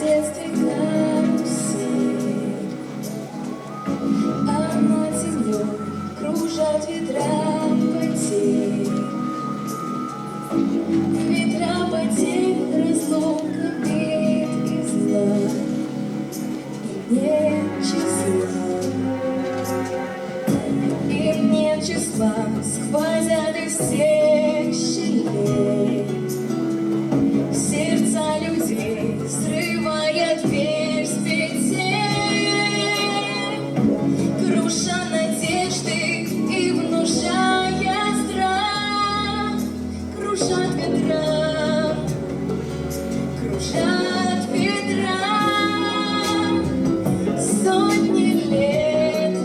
детстве карусель, а над землей кружат ветра потерь. Ветра потерь, разлука, бед и зла, и нет числа, и нет числа, сквозят из всех щелей сердца людей, срывая дверь с петель, круша надежды и внушая страх. Кружат ветра, кружат ветра, сотни лет,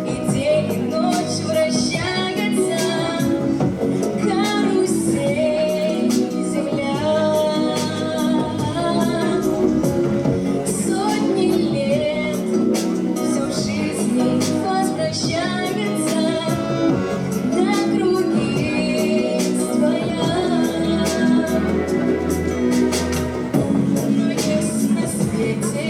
и день, и ночь вращается карусель, земля. Сотни лет, всю жизнь возвращается на круги своя. Но есть на свете